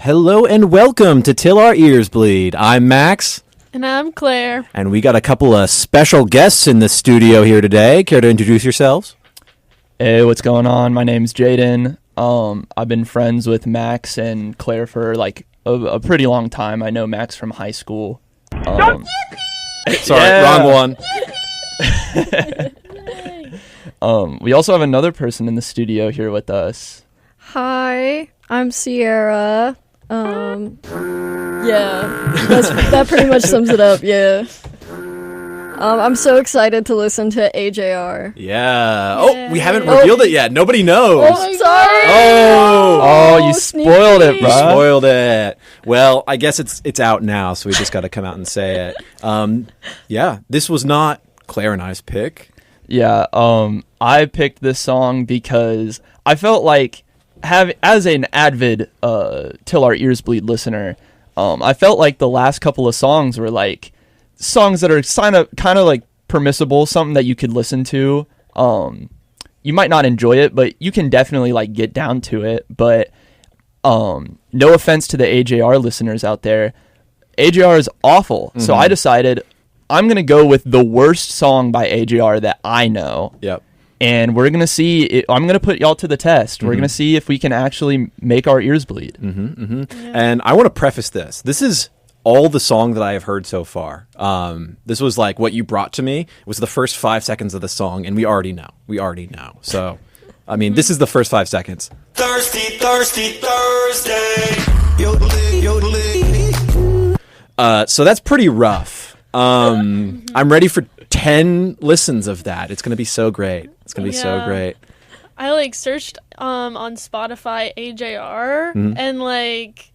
Hello and welcome to Till Our Ears Bleed. I'm Max. And I'm Claire. And we got a couple of special guests in the studio here today. Care to introduce yourselves? Hey, what's going on? My name's Jaden. I've been friends with Max and Claire for like a pretty long time. I know Max from high school. Sorry, wrong one. We also have another person in the studio here with us. Hi, I'm Sierra. That pretty much sums it up, yeah. I'm so excited to listen to AJR. Yeah. Oh, we haven't revealed it yet. Nobody knows. Oh, sorry. Oh, you spoiled it, You bro. spoiled it. Well, I guess it's out now, so we just got to come out and say it. Yeah, this was not Claire and I's pick. Yeah, I picked this song because I felt like, as an avid Till Our Ears Bleed listener, I felt like the last couple of songs were like songs that are kind of like permissible, something that you could listen to. You might not enjoy it, but you can definitely like get down to it. But no offense to the AJR listeners out there, AJR is awful. Mm-hmm. So I decided I'm gonna go with the worst song by AJR that I know. Yep. And we're going to see, I'm going to put y'all to the test. We're going to see if we can actually make our ears bleed. Yeah. And I want to preface this. This is all the song that I have heard so far. This was like what you brought to me. It was the first 5 seconds of the song, and we already know. So, I mean, this is the first 5 seconds. Thirsty, thirsty, Thursday. Yodeling, yodeling. So that's pretty rough. I'm ready for 10 listens of that. It's going to be so great. It's going to be so great. I like searched on Spotify AJR and like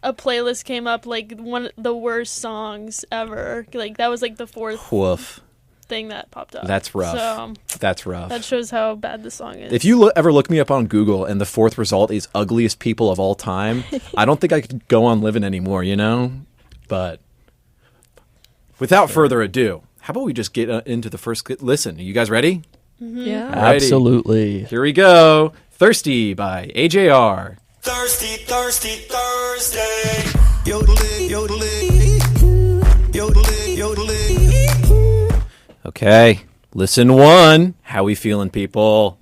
a playlist came up like one of the worst songs ever. Like that was like the fourth thing that popped up. That's rough. So that's rough. That shows how bad the song is. If you ever look me up on Google and the fourth result is ugliest people of all time, I don't think I could go on living anymore, you know? But without further ado, how about we just get into the first listen? Are you guys ready? Yeah. Alrighty. Absolutely. Here we go. Thirsty by AJR. Thirsty, thirsty, Thursday. Yodeling, yodeling. Yodeling, yodeling. Okay. Listen one. How we feeling, people?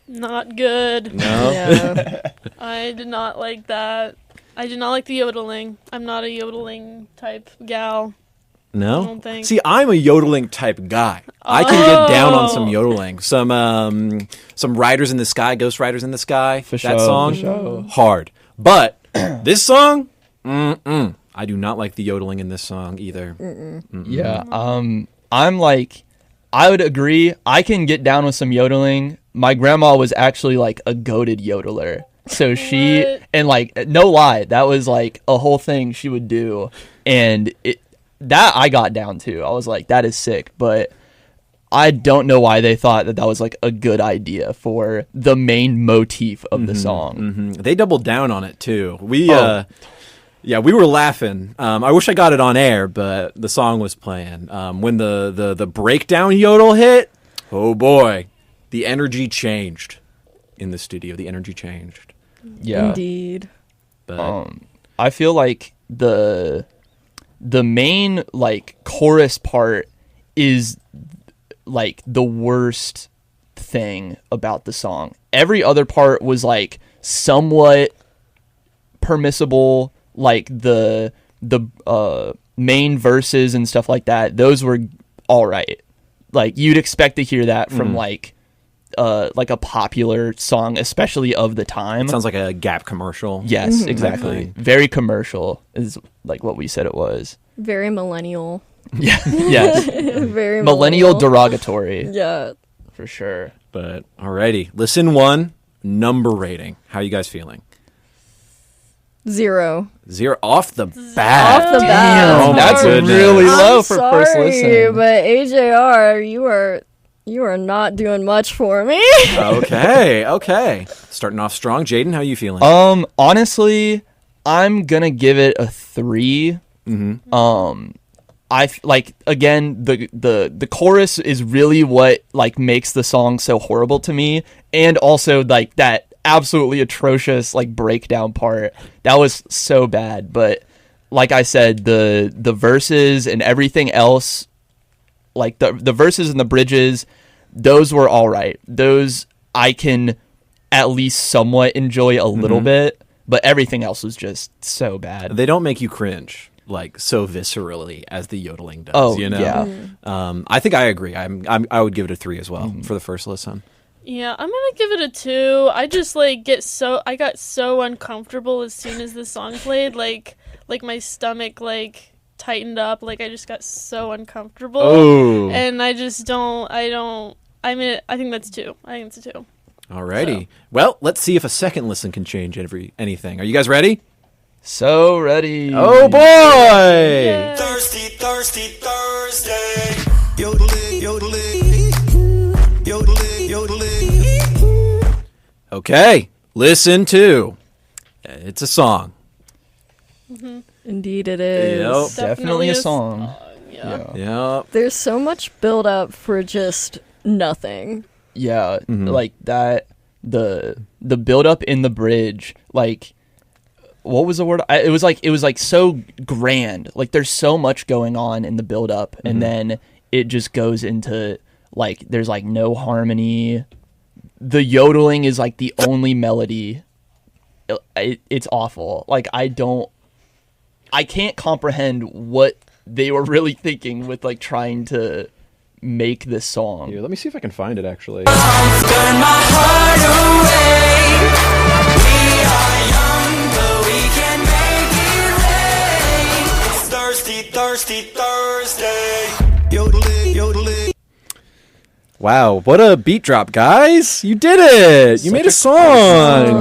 Not good. No? Yeah. I did not like that. I did not like the yodeling. I'm not a yodeling type gal. No? I don't think. See, I'm a yodeling type guy. I can get down on some yodeling. Some Riders in the Sky, Ghost Riders in the Sky. For that sure, song, for sure. Hard. But this song, I do not like the yodeling in this song either. Yeah. I'm like, I would agree. I can get down with some yodeling. My grandma was actually like a goated yodeler. So she, and like, no lie, that was like a whole thing she would do. And that I got down to. I was like, that is sick. But I don't know why they thought that was like a good idea for the main motif of the song. They doubled down on it too. We were laughing. I wish I got it on air, but the song was playing. When the breakdown yodel hit, oh boy, the energy changed in the studio. The energy changed. Yeah. Indeed. But I feel like the main like chorus part is like the worst thing about the song. Every other part was like somewhat permissible, like the main verses and stuff like that. Those were all right. Like you'd expect to hear that from like a popular song, especially of the time. sounds like a Gap commercial. Yes, exactly. Definitely. Very commercial is like what we said it was. Very millennial. Yeah. Yes. Very Millennial derogatory. Yeah. For sure. But alrighty, listen one, number rating. How you guys feeling? 0. 0 off the bat. Off the bat. Damn, Oh my that's goodness. really low for sorry, first listen. but AJR, you are not doing much for me. Okay. Starting off strong. Jaden, how you feeling? Honestly, I'm gonna give it a 3. I like, again, the chorus is really what like makes the song so horrible to me, and also like that absolutely atrocious like breakdown part. That was so bad. But like I said, the verses and everything else, like the verses and the bridges, those were all right. Those I can at least somewhat enjoy a little bit, but everything else was just so bad. They don't make you cringe like so viscerally as the yodeling does. Oh, you know? yeah. I think I agree. I would give it a 3 as well for the first listen. Yeah, I'm gonna give it a 2. I just like I got so uncomfortable as soon as the song played. Like my stomach like tightened up. Like I just got so uncomfortable. Oh. And I just don't. I mean, I think that's 2. I think it's a 2. Alrighty. So. Well, let's see if a second listen can change anything. Are you guys ready? So ready. Oh boy! Yeah. Thirsty, thirsty Thursday. Yodeling, yodeling, yodeling, yodeling. Okay, listen to. It's a song. Indeed, it is. Yep. Definitely a song. Yeah. Yep. There's so much build up for just nothing. Yeah, like that. The build up in the bridge, like what was the word? It was like so grand. Like there's so much going on in the build up, and then it just goes into like there's like no harmony. The yodeling is like the only melody. It's awful. Like I can't comprehend what they were really thinking with like trying to make this song. Here, let me see if I can find it actually. Burn my heart away. We are young, but we can make it rain. It's thirsty, thirsty Thursday. Yodeling, yodeling. Wow, what a beat drop, guys! You did it! You made a song!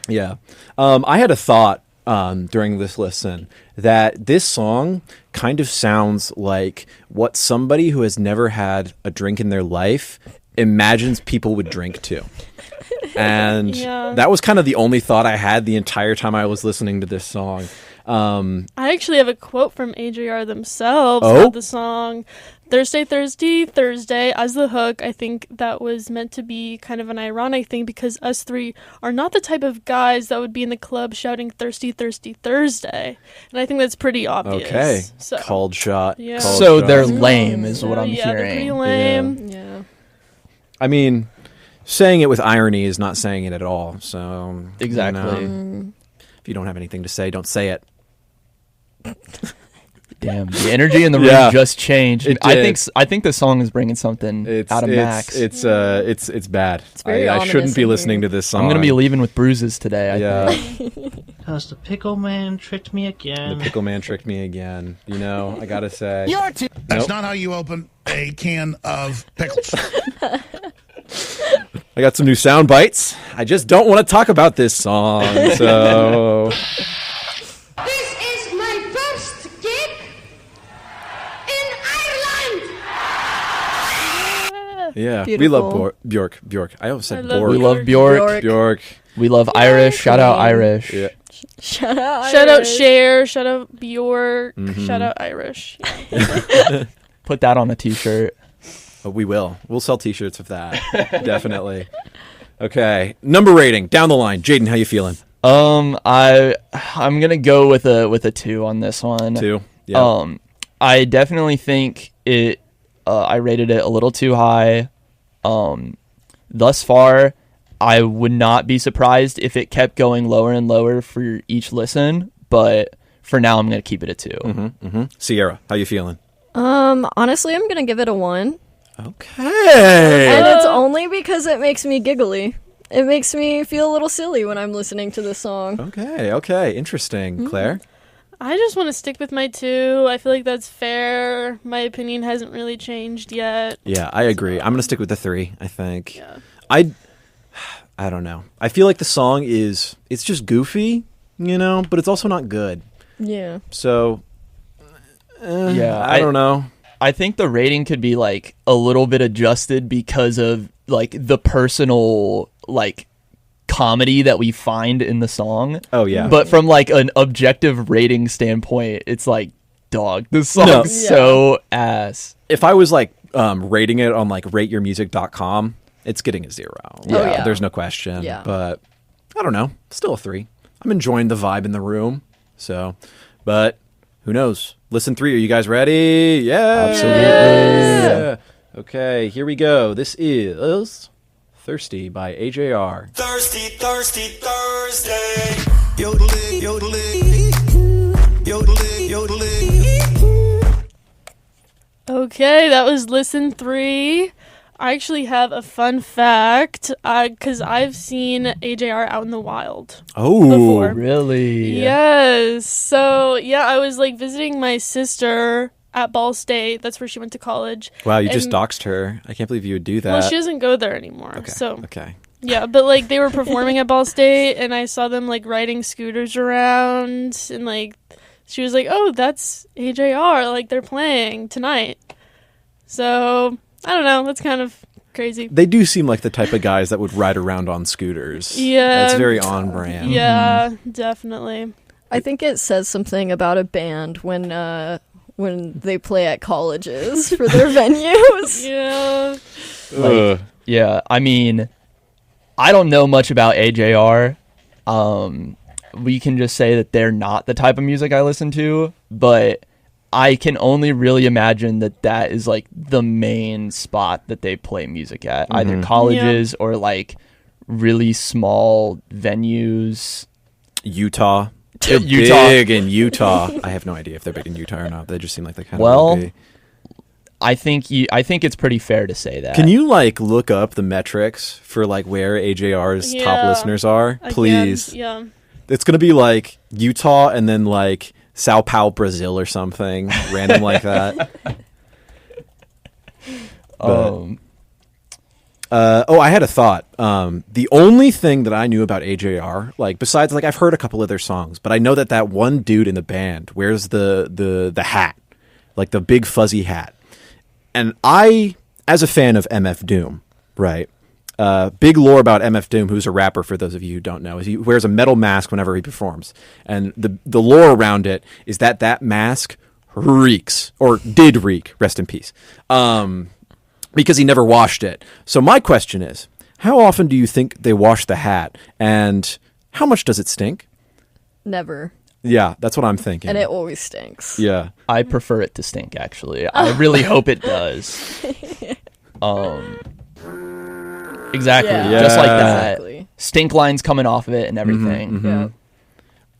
Yeah. I had a thought during this listen that this song kind of sounds like what somebody who has never had a drink in their life imagines people would drink to. And that was kind of the only thought I had the entire time I was listening to this song. I actually have a quote from AJR themselves Oh? about the song. Thursday, Thursday, Thursday, as the hook. I think that was meant to be kind of an ironic thing because us three are not the type of guys that would be in the club shouting thirsty, thirsty, Thursday. And I think that's pretty obvious. Okay. So, Called shot. Yeah. Called So shot. they're lame, is what I'm yeah, they're pretty hearing. lame. Yeah. I mean, saying it with irony is not saying it at all. So Exactly. you know, if you don't have anything to say, don't say it. Damn, the energy in the room Yeah. just changed. It I did. think the song is bringing something out of Max. It's bad. very I ominous shouldn't be in listening here. to this song. I'm gonna be leaving with bruises today. I think. Because the pickle man tricked me again. The pickle man tricked me again. You know, I gotta say. That's Nope. not how you open a can of pickles. I got some new sound bites. I just don't want to talk about this song. So This is my first gig in Ireland. yeah, we Beautiful. love Bjork. I almost said I love Borg. We love Bjork. Bjork. We love Irish. Shout out Irish. Yeah. Shout out. Shout out Iris. Cher, shout out Bjork, Mm-hmm. shout out Irish. Put that on a t-shirt. Oh, we will. We'll sell T-shirts of that. Definitely. Okay. Number rating down the line. Jaden, how you feeling? I'm gonna go with a 2 on this one. 2. Yeah. I definitely think it. I rated it a little too high. Thus far, I would not be surprised if it kept going lower and lower for each listen. But for now, I'm gonna keep it a 2. Sierra, how you feeling? Honestly, I'm gonna give it a 1. Okay. And it's only because it makes me giggly. It makes me feel a little silly when I'm listening to this song. Okay. Interesting. Claire? I just want to stick with my 2. I feel like that's fair. My opinion hasn't really changed yet. Yeah, I agree. I'm going to stick with the 3, I think. Yeah. I don't know. I feel like the song it's just goofy, you know, but it's also not good. Yeah. So, Yeah, I don't know. I think the rating could be like a little bit adjusted because of like the personal like comedy that we find in the song. Oh, yeah. But from like an objective rating standpoint, it's like, dog, this song's No. so ass. If I was like rating it on like rateyourmusic.com, it's getting a 0. Yeah. There's no question. Yeah. But I don't know. Still a 3. I'm enjoying the vibe in the room. So, but who knows? Listen 3. Are you guys ready? Yeah. Absolutely. Yeah. Okay, here we go. This is Thirsty by AJR. Thirsty, thirsty, Thursday. Yodeling, yodeling, yodeling, yodeling. Okay, that was Listen 3. I actually have a fun fact because I've seen AJR out in the wild. Oh, Before. Really? Yes. So, yeah, I was like visiting my sister at Ball State. That's where she went to college. wow, you just And- doxed her. I can't believe you would do that. Well, she doesn't go there anymore. Okay. So, Okay. yeah, but like they were performing at Ball State and I saw them like riding scooters around and like she was like, "Oh, that's AJR, like they're playing tonight." So, I don't know, that's kind of crazy. They do seem like the type of guys that would ride around on scooters. Yeah. That's very on brand. Yeah, definitely. I think it says something about a band when they play at colleges for their venues. Yeah. Ugh. Yeah, I mean, I don't know much about AJR. We can just say that they're not the type of music I listen to, but I can only really imagine that that is like the main spot that they play music at, either colleges or like really small venues. Utah. They're Utah. big in Utah. I have no idea if they're big in Utah or not. They just seem like they kind of Well, would be. I think it's pretty fair to say that. Can you like look up the metrics for like where AJR's top Yeah. listeners are? Again, Please. yeah. It's gonna be like Utah and then like Sao Paulo, Brazil or something random like that. I had a thought. The only thing that I knew about AJR, like besides like I've heard a couple of their songs, but I know that one dude in the band wears the hat, like the big fuzzy hat. And I, as a fan of MF Doom, right? Big lore about MF Doom, who's a rapper, for those of you who don't know, is he wears a metal mask whenever he performs. And the lore around it is that mask reeks, or did reek, rest in peace, because he never washed it. So my question is, how often do you think they wash the hat? And how much does it stink? Never. Yeah, that's what I'm thinking. And it always stinks. Yeah. I prefer it to stink, actually. I really hope it does. Exactly. Yeah. Just like that. Exactly. Stink lines coming off of it and everything. Yeah.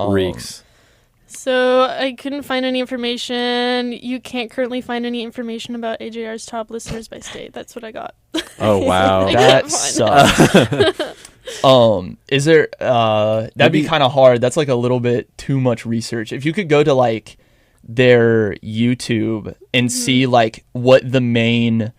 Reeks. So I couldn't find any information. You can't currently find any information about AJR's top listeners by state. That's what I got. Oh, wow. That Fine. sucks. Is there that'd be Maybe- kind of hard. That's like a little bit too much research. If you could go to like their YouTube and see like what the main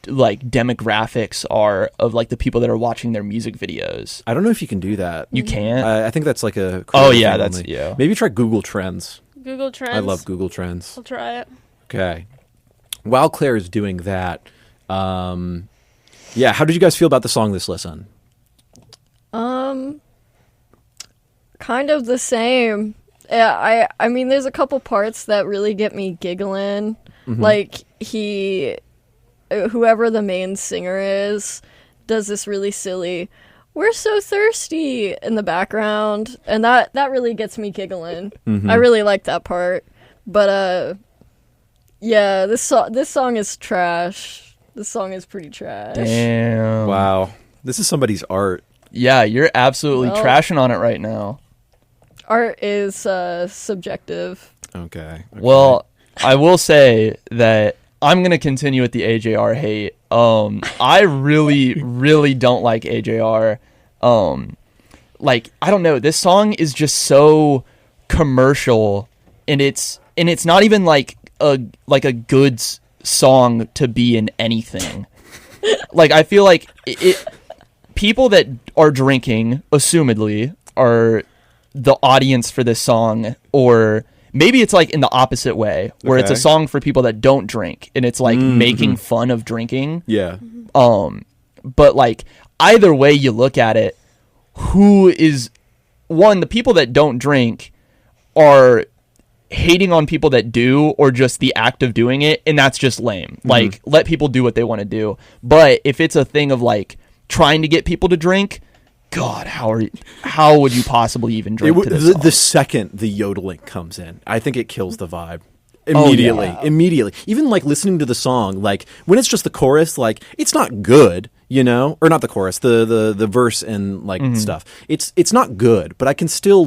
like demographics are of like the people that are watching their music videos. I don't know if you can do that. You can't. I think that's like a... Oh, creative yeah, thing that's- only. yeah. Maybe try Google Trends. Google Trends. I love Google Trends. I'll try it. Okay. While Claire is doing that, how did you guys feel about the song this listen? Kind of the same. Yeah, I mean, there's a couple parts that really get me giggling. Like whoever the main singer is, does this really silly, "We're so thirsty" in the background, and that really gets me giggling. I really like that part. But yeah, this song is trash. This song is pretty trash. Damn. Wow. This is somebody's art. Yeah, you're absolutely Well- trashing on it right now. Art is subjective. Okay. Well, I will say that I'm going to continue with the AJR hate. I really, really don't like AJR. Like, I don't know. This song is just so commercial, and it's not even like a good song to be in anything. Like, I feel like people that are drinking, assumedly, are the audience for this song, or maybe it's like in the opposite way, where it's a Okay. song for people that don't drink, and it's like making fun of drinking. Yeah. But like either way you look at it, the people that don't drink are hating on people that do, or just the act of doing it, and that's just lame. Like, let people do what they want to do. But if it's a thing of like trying to get people to drink, God, how would you possibly even drink to this song? The second the yodeling comes in, I think it kills the vibe. Immediately. Even like listening to the song, like when it's just the chorus, like it's not good, or not the chorus, the verse and like stuff. It's not good, but I can still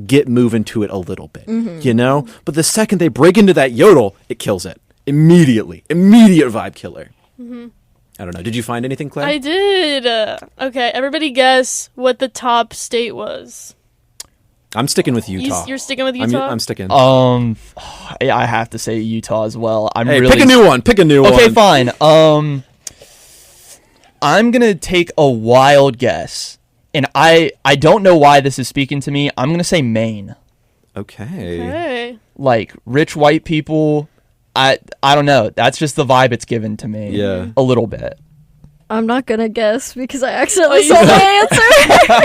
get moving to it a little bit, But the second they break into that yodel, it kills it immediately. Immediate vibe killer. I don't know. Did you find anything, Claire? I did. Okay, everybody guess what the top state was. I'm sticking with Utah. You're sticking with Utah? I'm sticking. I have to say Utah as well. Pick a new one. Okay, fine. I'm gonna take a wild guess, and I don't know why this is speaking to me. I'm gonna say Maine. Okay. Like rich white people. I don't know. That's just the vibe it's given to me. Yeah. A little bit. I'm not gonna guess because I accidentally saw my answer.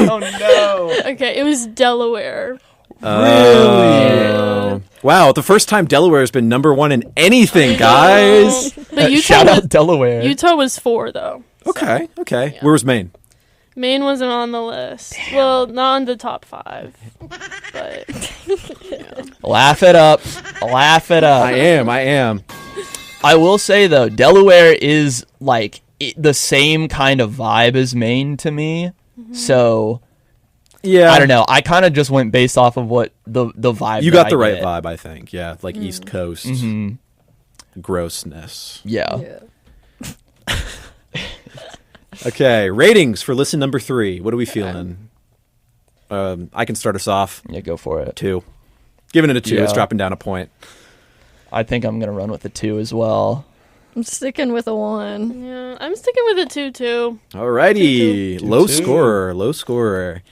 Oh no. Okay, it was Delaware. Really? Wow, the first time Delaware has been number one in anything, guys. But Utah Shout out Delaware. Utah was 4 though. Okay. Where was Maine? Maine wasn't on the list. Damn. Well, not on the top 5. But Laugh it up. I am. I will say though, Delaware is like the same kind of vibe as Maine to me. So yeah, I don't know. I kind of just went based off of what the vibe. You got the right vibe, I think. Yeah, like East Coast grossness. Yeah. Okay, ratings for listen number 3. What are we feeling? I can start us off. Yeah, go for it. 2. Giving it a 2. Yeah. It's dropping down a point. I think I'm gonna run with the 2 as well. I'm sticking with a 1. yeah, I'm sticking with a 2 too. Alrighty, 2-2. low scorer.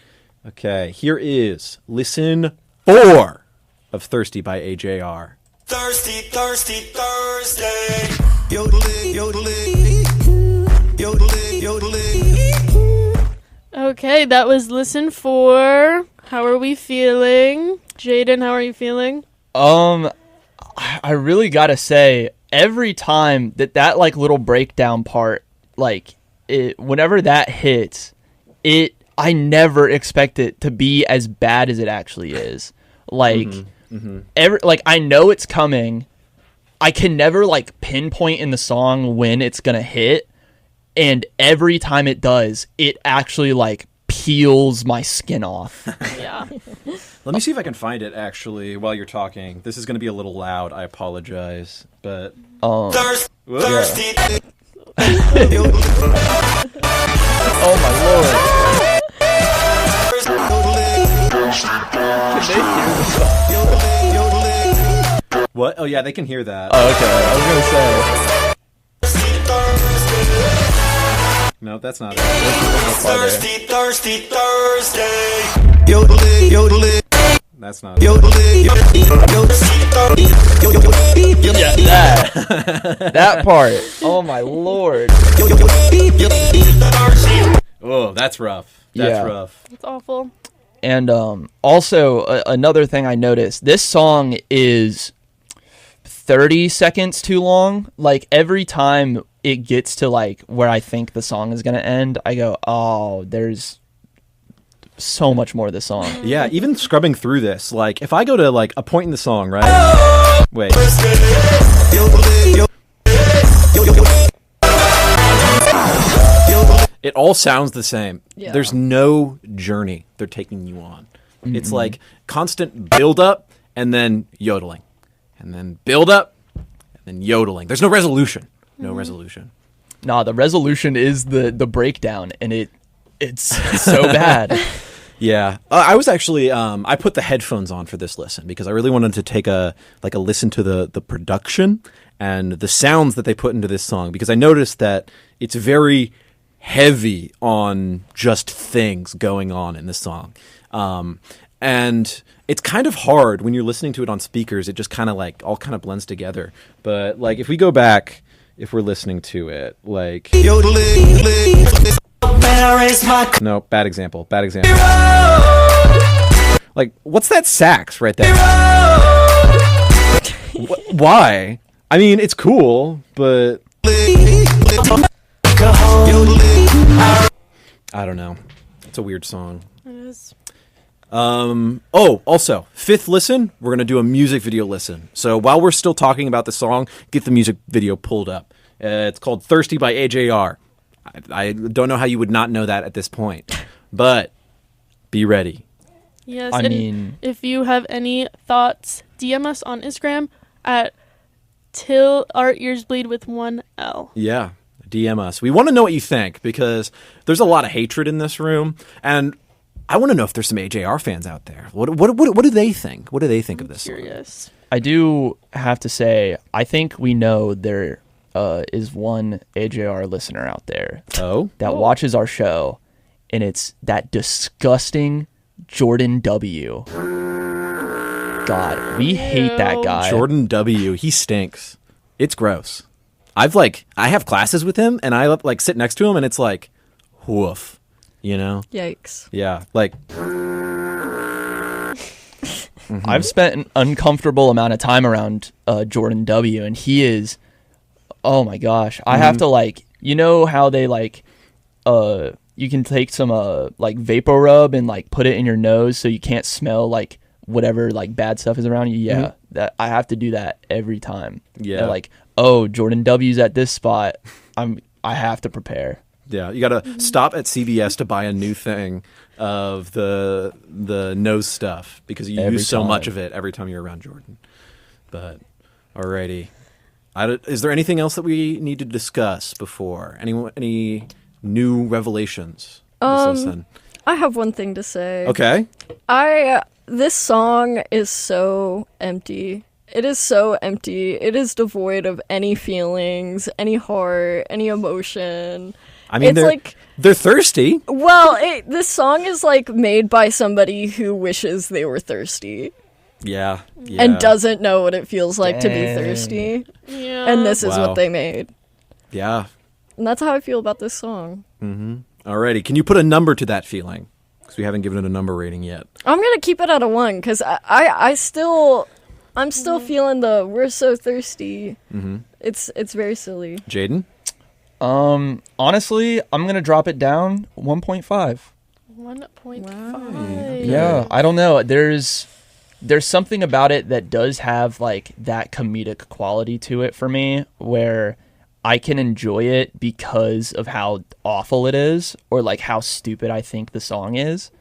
Okay, here is listen 4 of Thirsty by AJR. Thirsty Thursday. Yodeling. Okay, that was listen 4. How are we feeling? Jaden, how are you feeling? I really gotta say, every time that like little breakdown part, like whenever that hits, I never expect it to be as bad as it actually is. Like I know it's coming. I can never like pinpoint in the song when it's gonna hit, and every time it does, it actually like peels my skin off. Yeah. Let me see if I can find it actually while you're talking. This is going to be a little loud. I apologize, but Thirsty. Oh my lord. what? Oh yeah, they can hear that. Oh, okay, I was gonna say. No, that's not it. Thirsty Thursday. Yodeling. That's not it. Yeah, that part. Oh my lord. Oh, that's rough. That's Yeah. rough. It's awful. And also another thing I noticed, this song is 30 seconds too long. Like every time it gets to like where I think the song is going to end, I go, oh, there's so much more of this song. Yeah, even scrubbing through this, like if I go to like a point in the song, right? Wait. It all sounds the same. Yeah. There's no journey they're taking you on. It's like constant build up and then yodeling. And then build up and then yodeling. There's no resolution. No resolution. Nah, the resolution is the breakdown, and it's so bad. Yeah, I was actually I put the headphones on for this listen because I really wanted to take a listen to the production and the sounds that they put into this song, because I noticed that it's very heavy on just things going on in this song, and it's kind of hard when you're listening to it on speakers. It just kind of like all kind of blends together. But like if we go back, if we're listening to it, like. No, bad example. Like, what's that sax right there? Why? I mean, it's cool, but... I don't know. It's a weird song. It is. Also, fifth listen, we're going to do a music video listen. So while we're still talking about the song, get the music video pulled up. It's called Thirsty by AJR. I don't know how you would not know that at this point, but be ready. Yes. I and mean- if you have any thoughts, DM us on Instagram at till our ears bleed with 1L. Yeah, DM us. We want to know what you think because there's a lot of hatred in this room, and I want to know if there's some AJR fans out there. What do they think? What do they think of this song? Curious. I do have to say, I think we know there is one AJR listener out there Oh? that watches our show, and it's that disgusting Jordan W. God, we hate that guy. Jordan W. He stinks. It's gross. I have classes with him, and I like sit next to him, and it's like, woof. You know? Yikes. Yeah, like I've spent an uncomfortable amount of time around Jordan W, and he is, oh my gosh, I have to you know how they you can take some vapor rub and put it in your nose so you can't smell whatever bad stuff is around you. Yeah, that I have to do that every time. Yeah. They're oh, Jordan W's at this spot. I have to prepare. yeah, you gotta stop at CVS to buy a new thing of the nose stuff because you Every use so time. much of it every time you're around Jordan. But alrighty, is there anything else that we need to discuss before any new revelations? This listen? I have one thing to say. Okay. This song is so empty. It is so empty. It is devoid of any feelings, any heart, any emotion. I mean, It's they're thirsty. Well, this song is made by somebody who wishes they were thirsty Yeah. and doesn't know what it feels like to be Dang. thirsty. Yeah. And this is Wow. what they made. Yeah. And that's how I feel about this song. Alrighty. Can you put a number to that feeling? Because we haven't given it a number rating yet. I'm going to keep it at a 1 because I'm still feeling the we're so thirsty. It's very silly. Jaden? Honestly, I'm gonna drop it down 1.5. 1.5. Yeah, I don't know. There's something about it that does have that comedic quality to it for me where I can enjoy it because of how awful it is or how stupid I think the song is.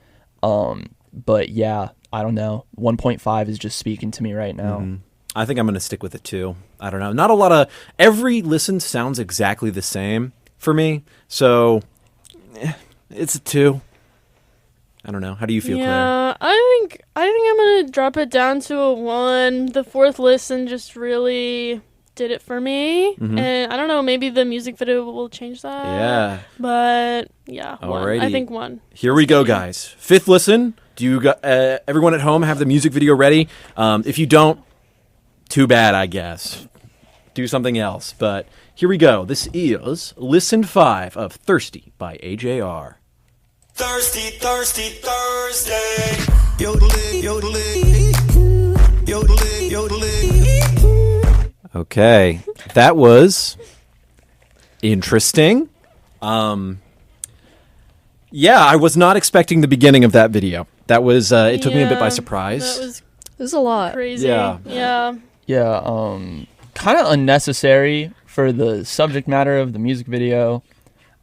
But yeah, I don't know. 1.5 is just speaking to me right now. I think I'm going to stick with it too. I don't know. Not a lot of every listen sounds exactly the same for me. So it's a 2. I don't know. How do you feel, Claire? Yeah, I think I'm gonna drop it down to a 1. The fourth listen just really did it for me, and I don't know. Maybe the music video will change that. Yeah. But yeah, 1. I Alrighty. think 1. Here we go, guys. Fifth listen. Do you everyone at home have the music video ready? If you don't, too bad, I guess. Do something else. But here we go. This is listen 5 of Thirsty by AJR. Thirsty, thirsty, Thursday. Yodeling, yodeling, yodeling, yodeling. Okay. That was interesting. Yeah, I was not expecting the beginning of that video. That was it took me a bit by Yeah, surprise. That was There's a lot. crazy. Yeah. Yeah. Yeah, kind of unnecessary for the subject matter of the music video.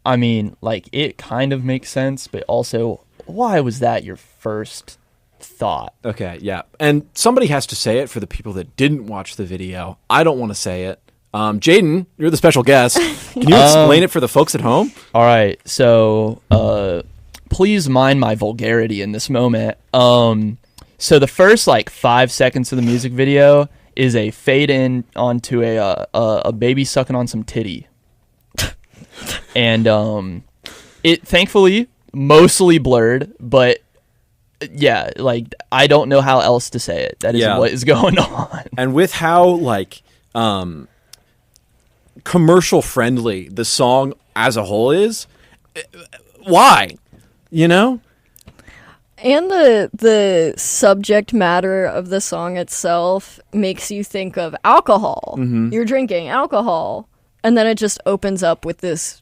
I mean, it kind of makes sense, but also, why was that your first thought? Okay, yeah. And somebody has to say it for the people that didn't watch the video. I don't want to say it. Jaden, you're the special guest. Can you explain it for the folks at home? All right, so please mind my vulgarity in this moment. So the first 5 seconds of the music video is a fade in onto a baby sucking on some titty, and it thankfully mostly blurred, but yeah, I don't know how else to say it. That is what is going on. And with how commercial friendly the song as a whole is, why? You know? And the subject matter of the song itself makes you think of alcohol. You're drinking alcohol, and then it just opens up with this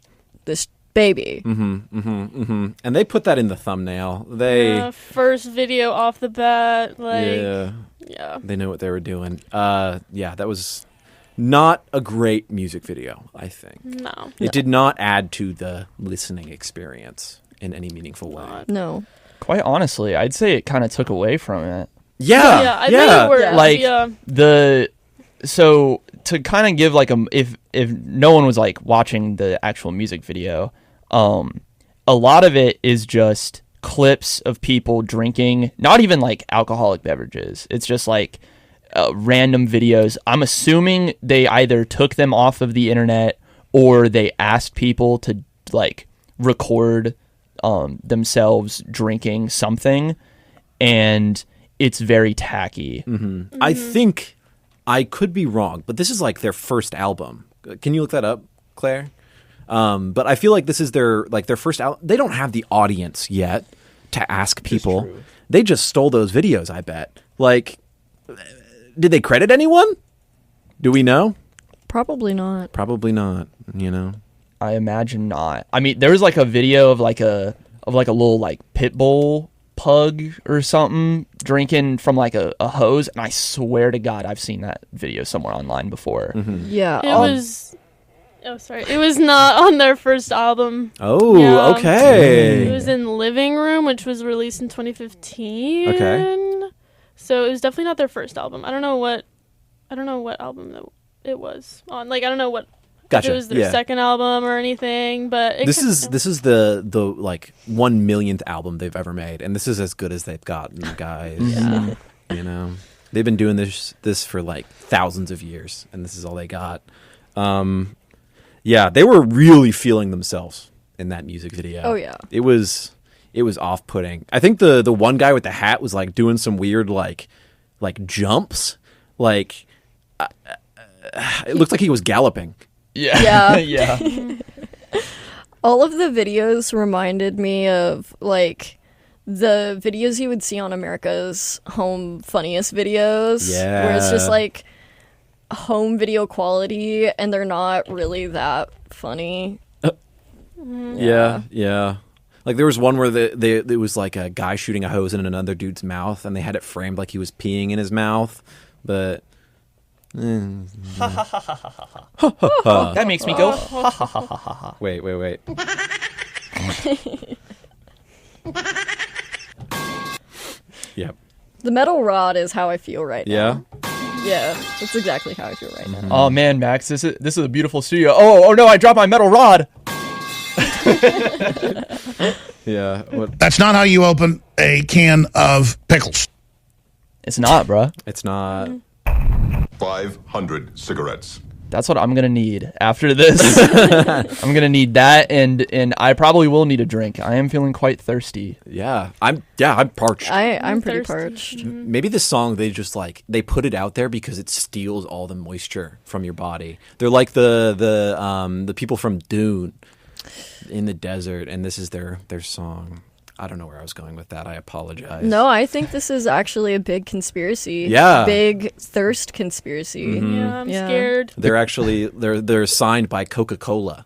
Baby. And they put that in the thumbnail. First video off the bat, like Yeah, they know what they were doing. That was not a great music video, I think. No. It did not add to the listening experience in any meaningful way. No. Quite honestly, I'd say it kind of took away from it. Yeah, I think it worked. Like Yeah. So to kind of give like if no one was like watching the actual music video, a lot of it is just clips of people drinking, not even like alcoholic beverages. It's just like random videos. I'm assuming they either took them off of the internet or they asked people to like record themselves drinking something, and it's very tacky. I think I could be wrong, but this is like their first album. Can you look that up, Claire? But I feel like this is their first album. They don't have the audience yet to ask people. They just stole those videos, I bet. Like, did they credit anyone? Do we know? Probably not. Probably not, you know. I imagine not. I mean, there was like a video of like a little like pit bull pug or something drinking from like a hose, and I swear to God I've seen that video somewhere online before. Yeah. It was. Oh, sorry. It was not on their first album. Oh, Yeah. okay. It was in Living Room, which was released in 2015. Okay. So it was definitely not their first album. I don't know what album that it was on. Like, I don't know what. Gotcha. If it was their second album or anything, but This is the like 1 millionth album they've ever made, and this is as good as they've gotten, guys. You know, they've been doing this for like thousands of years, and this is all they got. They were really feeling themselves in that music video. Oh yeah. It was off-putting. I think the one guy with the hat was like doing some weird like jumps, like it looked like he was galloping. Yeah. Yeah. Yeah. All of the videos reminded me of like the videos you would see on America's Home Funniest Videos. Yeah. Where it's just like home video quality and they're not really that funny. Yeah. Like there was one where it was like a guy shooting a hose in another dude's mouth, and they had it framed like he was peeing in his mouth, but That makes me go ha ha ha ha ha. wait. Yep. The metal rod is how I feel right Yeah. now. Yeah, that's exactly how I feel right now. Oh man, Max, this is a beautiful studio. Oh no, I dropped my metal rod. Yeah. That's not how you open a can of pickles. It's not, bruh. It's not. 500 cigarettes. That's what I'm gonna need after this. I'm gonna need that, and I probably will need a drink. I am feeling quite thirsty. Yeah. I'm parched. I'm pretty thirsty. parched. Maybe this song they just like they put it out there because it steals all the moisture from your body. They're like the people from Dune in the desert, and this is their song. I don't know where I was going with that. I apologize. No, I think this is actually a big conspiracy. Yeah. Big thirst conspiracy. Yeah, I'm Yeah. scared. They're actually they're signed by Coca-Cola,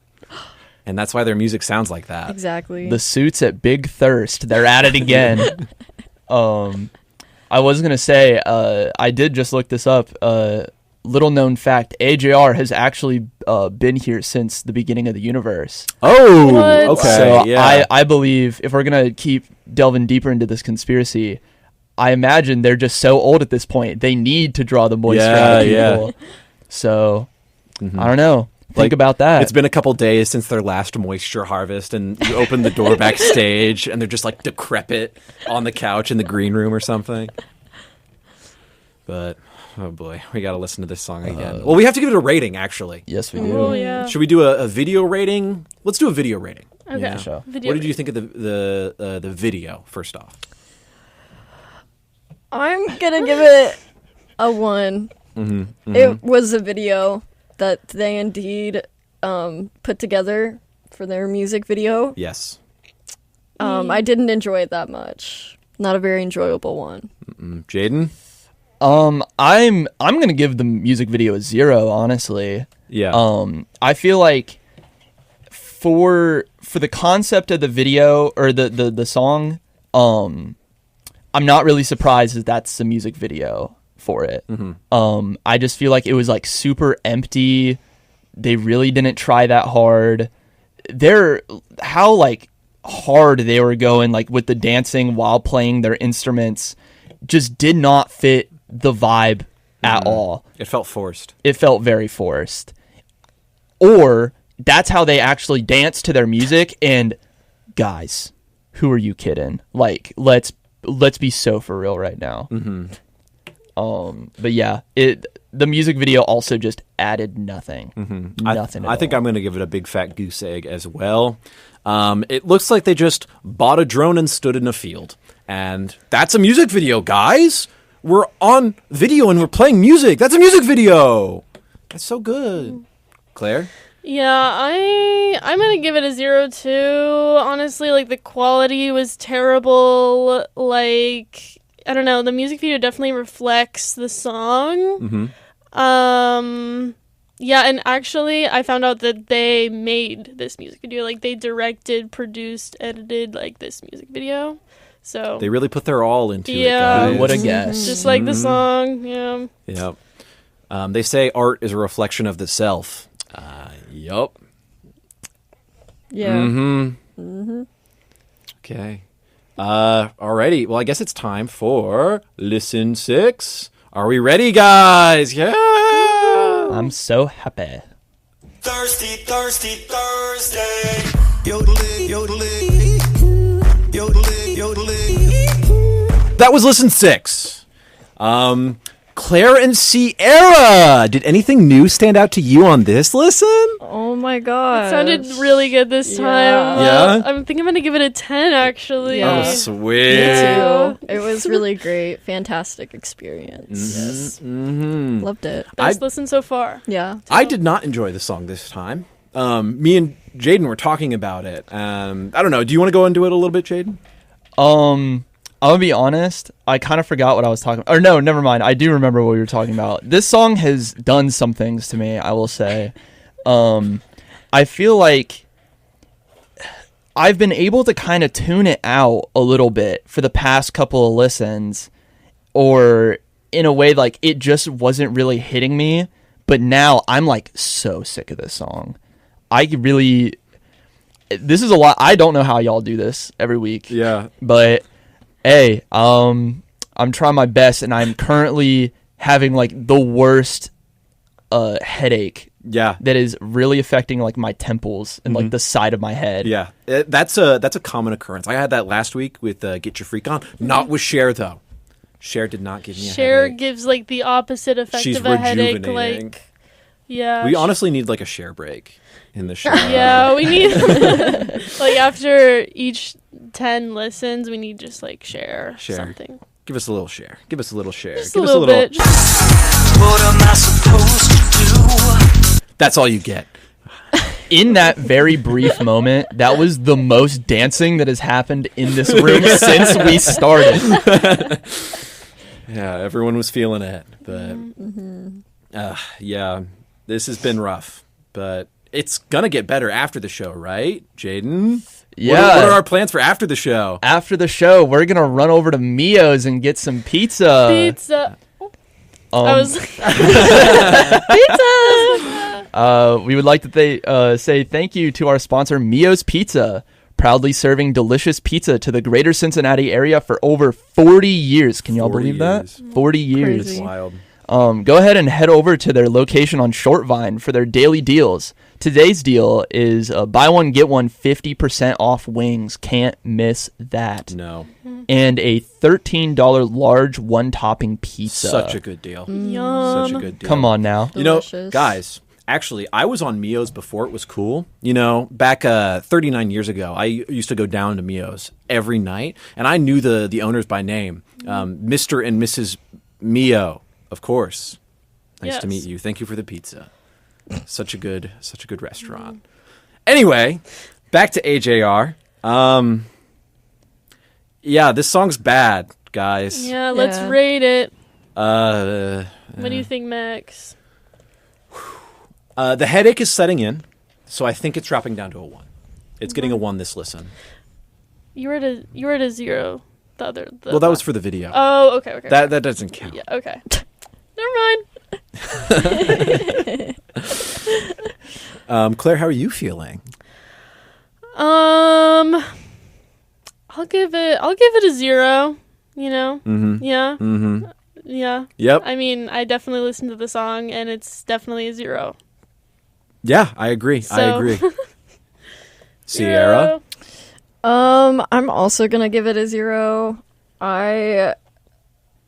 and that's why their music sounds like that. Exactly. The suits at Big Thirst, they're at it again. I was gonna say, I did just look this up. Little known fact: AJR has actually been here since the beginning of the universe. Oh, What? okay. So Yeah. I believe if we're gonna keep delving deeper into this conspiracy, I imagine they're just so old at this point they need to draw the moisture out of Yeah, people. So I don't know. Think about that. It's been a couple days since their last moisture harvest, and you open the door backstage, and they're just like decrepit on the couch in the green room or something. But oh boy, we got to listen to this song again. Well, we have to give it a rating, actually. Yes, we do. Oh yeah. Should we do a video rating? Let's do a video rating. Okay. Yeah. Sure. Video What did you think of the video? First off, I'm gonna give it a 1. It was a video that they indeed put together for their music video. yes. I didn't enjoy it that much. Not a very enjoyable one. Jaden. I'm gonna give the music video a 0, honestly. Yeah. I feel like for the concept of the video or the song, I'm not really surprised that that's the music video for it. I just feel like it was like super empty. They really didn't try that hard. How like hard they were going like with the dancing while playing their instruments just did not fit the vibe at all. It felt forced. It felt very forced. Or that's how they actually dance to their music, and guys, who are you kidding? Like, let's be so for real right now. But yeah, the music video also just added nothing. Nothing. I think I'm going to give it a big fat goose egg as well. It looks like they just bought a drone and stood in a field, and that's a music video, guys. We're on video and we're playing music. That's a music video. That's so good. Claire? Yeah, I'm gonna give it a 0 too. Honestly, like the quality was terrible. Like, I don't know, the music video definitely reflects the song. Yeah, and actually I found out that they made this music video. Like they directed, produced, edited like this music video. So They really put their all into it, Yeah. guys. What a guess. just like the song, yeah. Yep. They say art is a reflection of the self. Yup. Yeah. Okay. Alrighty. Well, I guess it's time for Listen 6. Are we ready, guys? Yeah! I'm so happy. Thirsty, thirsty Thursday. Yodeling, yodeling. Yodeling, yodeling. That was Listen 6. Claire and Sierra, did anything new stand out to you on this listen? Oh my god. It sounded really good this time. Yeah? I think I'm gonna give it a 10 actually. Yeah. Oh, sweet. Yeah. It was really great. Fantastic experience. Loved it. Best listen so far. Yeah. I did not enjoy the song this time. Me and Jaden were talking about it. I don't know. Do you want to go into it a little bit, Jaden? I'm gonna be honest, I kind of forgot what I was talking about. Or no, never mind. I do remember what we were talking about. This song has done some things to me, I will say. I feel like I've been able to kind of tune it out a little bit for the past couple of listens, or in a way like it just wasn't really hitting me, but now I'm like so sick of this song. This is a lot. I don't know how y'all do this every week. Yeah. But hey, I'm trying my best, and I'm currently having like the worst headache. Yeah. That is really affecting like my temples and like the side of my head. Yeah. That's a common occurrence. I had that last week with Get Your Freak On. Not with Cher, though. Cher did not give me a Cher headache. gives like the opposite effect She's of a headache. rejuvenating. Like, yeah. We honestly need like a Cher break in the show. Yeah, we need like after each 10 listens, we need just like share Share. something. Give us a little share. Give us a little share. Just Give a us little bit. What am I supposed to do? That's all you get. In that very brief moment, that was the most dancing that has happened in this room since we started. Yeah, everyone was feeling it, but yeah, this has been rough, but it's gonna get better after the show, right, Jaden? Yeah. What are our plans for after the show? After the show, we're gonna run over to Mio's and get some pizza. Pizza. I was pizza. We would like to say thank you to our sponsor, Mio's Pizza, proudly serving delicious pizza to the greater Cincinnati area for over 40 years. Can y'all 40 believe that? years. 40 years. Crazy. Wild. Go ahead and head over to their location on Shortvine for their daily deals. Today's deal is buy one, get one 50% off wings. Can't miss that. No, And a $13 large one-topping pizza. such a good deal. Yum. Such a good deal. Come on now. You know, Delicious. guys, actually, I was on Mio's before it was cool. You know, back 39 years ago, I used to go down to Mio's every night, and I knew the owners by name, Mr. and Mrs. Mio, of course. Nice to Yes. meet you. Thank you for the pizza. Such a good restaurant. Anyway, back to AJR. Yeah, this song's bad, guys. Yeah, let's Yeah. rate it. Uh, What do you think, Max? the headache is setting in. So I think it's dropping down to a 1. It's getting a 1 this listen. You were at a 0. The Well, that was for the video. Oh, okay. That doesn't count. Yeah, okay. Never mind. Claire, how are you feeling? I'll give it a 0. You know. Mm-hmm. Yeah. Mm-hmm. Yeah. Yep. I mean, I definitely listened to the song, and it's definitely a 0. Yeah, I agree. So- I agree. Sierra? I'm also gonna give it a 0.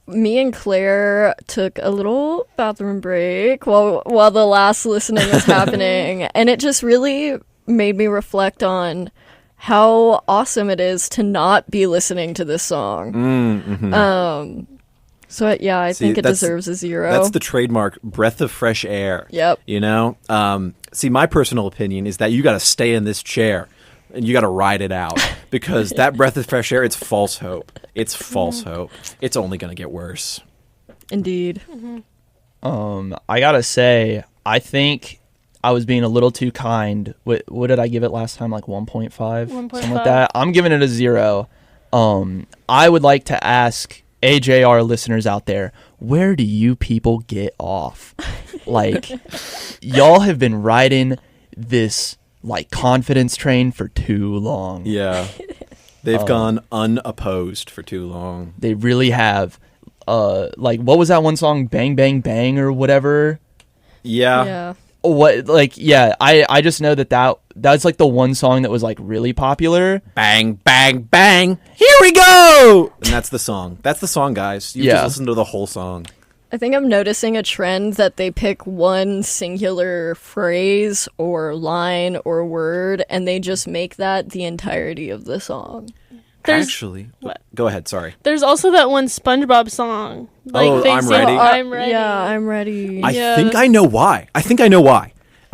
Me and Claire took a little bathroom break while the last listening was happening, and it just really made me reflect on how awesome it is to not be listening to this song. Mm-hmm. So yeah, I think it that's- deserves a 0. That's the trademark breath of fresh air. Yep. You know? See, my personal opinion is that you got to stay in this chair and you got to ride it out because that breath of fresh air, it's false hope. It's false hope. It's only going to get worse. Indeed. I gotta say, I think I was being a little too kind. What did I give it last time? Like 1.5? Something like that. I'm giving it a 0. I would like to ask AJR listeners out there, where do you people get off? Like, y'all have been riding this like confidence train for too long. Yeah. They've gone unopposed for too long. They really have. Like, what was that one song? Bang Bang Bang or whatever? Yeah. Yeah. What, like, yeah, I just know that's like the one song that was like really popular. Bang, bang, bang. Here we go. And that's the song. That's the song, guys. You just listen to the whole song. I think I'm noticing a trend that they pick one singular phrase or line or word and they just make that the entirety of the song. Actually, what? Go ahead. Sorry. There's also that one SpongeBob song. Like, Oh, they I'm sing, ready. I'm ready. Yeah, I'm ready. Yeah. I think I know why.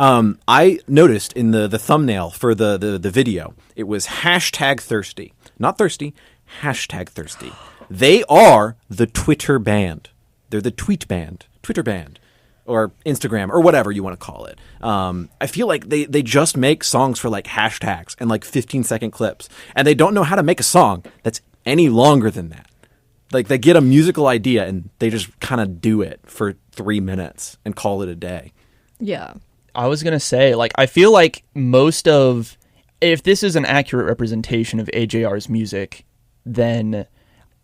I noticed in the thumbnail for the video, it was hashtag thirsty. Not thirsty, hashtag thirsty. They are the Twitter band. They're the tweet band, Twitter band, or Instagram, or whatever you want to call it. I feel like they just make songs for like hashtags and like 15-second clips, and they don't know how to make a song that's any longer than that. Like, they get a musical idea and they just kind of do it for 3 minutes and call it a day. Yeah. I was going to say, like, I feel like if this is an accurate representation of AJR's music, then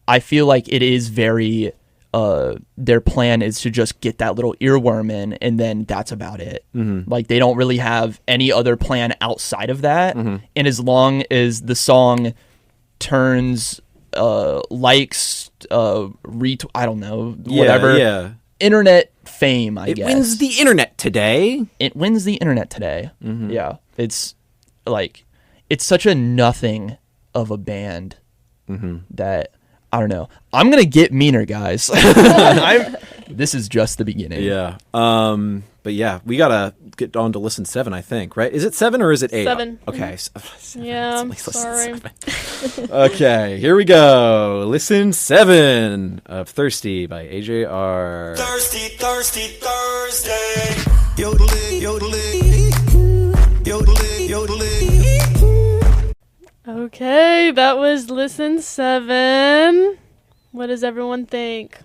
I feel like it is very, their plan is to just get that little earworm in, and then that's about it. Mm-hmm. Like, they don't really have any other plan outside of that. Mm-hmm. And as long as the song turns, likes, I don't know, whatever. Yeah. Internet fame, I guess. It wins the internet today. It wins the internet today. Mm-hmm. Yeah. It's like, it's such a nothing of a band that, I don't know. I'm going to get meaner, guys. This is just the beginning. Yeah. But yeah, we got to get on to listen 7, I think, right? Is it 7 or is it 8? 7. Okay. Yeah, Let's listen sorry. 7. Okay, here we go. Listen 7 of Thirsty by AJR. Thirsty, thirsty, Thursday. Yodeling, yodeling, yodeling, yodeling. Okay, that was Listen 7. What does everyone think?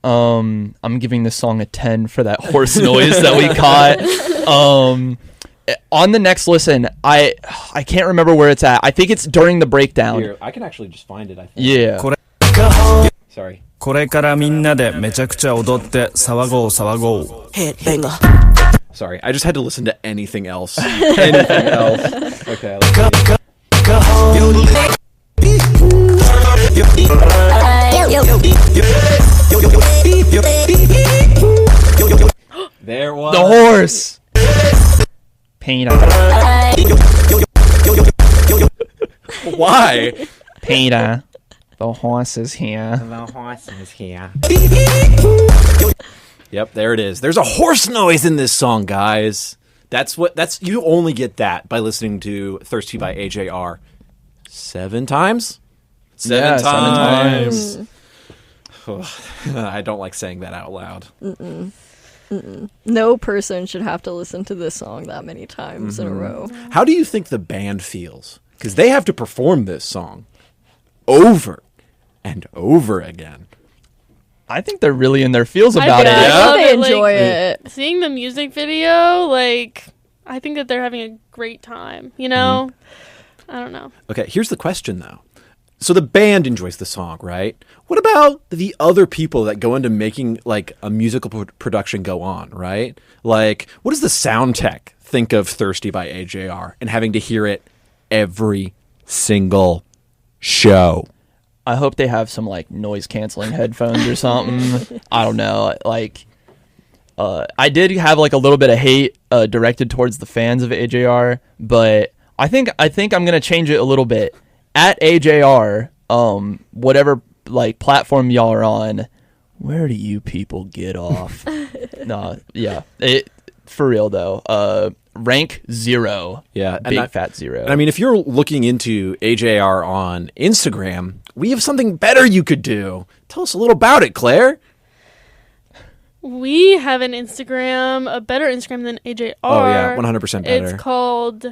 I'm giving this song a 10 for that horse noise that we caught. On the next listen, I can't remember where it's at. I think it's during the breakdown. Here, I can actually just find it, I think. Yeah. Sorry. これからみんなでめちゃくちゃ踊って騒ごう騒ごう Sorry, I just had to listen to anything else. Anything else. Okay, let's see. There it was. The horse! Peter. Why? Peter. The horse is here. The horse is here. Yep, there it is. There's a horse noise in this song, guys. You only get that by listening to Thirsty by AJR 7 times? 7 times. I don't like saying that out loud. No person should have to listen to this song that many times in a row. How do you think the band feels? Because they have to perform this song over and over again. I think they're really in their feels I about bet. it. I love They it, like, enjoy it. Seeing the music video, like, I think that they're having a great time, you know? I don't know. Okay, here's the question, though. So the band enjoys the song, right? What about the other people that go into making, like, a musical production go on, right? Like, what does the sound tech think of Thirsty by AJR and having to hear it every single show? I hope they have some like noise canceling headphones or something. I don't know. Like, I did have like a little bit of hate directed towards the fans of AJR, but I think I'm gonna change it a little bit. At AJR, whatever like platform y'all are on, where do you people get off? No, yeah, for real though. Rank 0. Yeah, big fat 0. I mean, if you're looking into AJR on Instagram, we have something better you could do. Tell us a little about it, Claire. We have an Instagram, a better Instagram than AJR. Oh, yeah, 100% better. It's called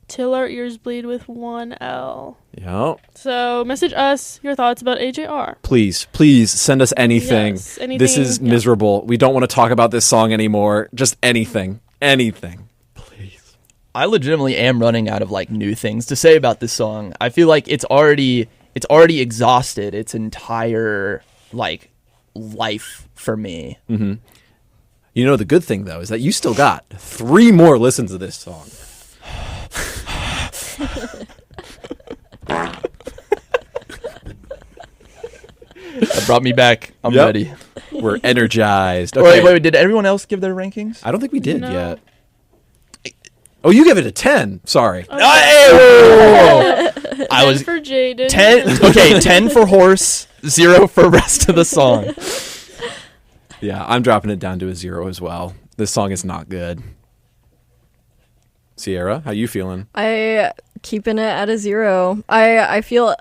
Till Our Ears Bleed with 1 L. Yep. So message us your thoughts about AJR. Please send us anything. Yes, anything, This is yeah. miserable. We don't want to talk about this song anymore. Just anything. Anything. Please. I legitimately am running out of like new things to say about this song. I feel like it's already exhausted its entire like life for me. Mm-hmm. You know, the good thing though is that you still got 3 more listens of this song. That brought me back. I'm Yep. ready. We're energized. Okay. Wait, did everyone else give their rankings? I don't think we did No. yet. Oh, you give it a 10. Sorry. I 10 was for Jaden. 10. Okay, 10 for horse, 0 for rest of the song. Yeah, I'm dropping it down to a 0 as well. This song is not good. Sierra, how you feeling? I keeping it at a 0. I feel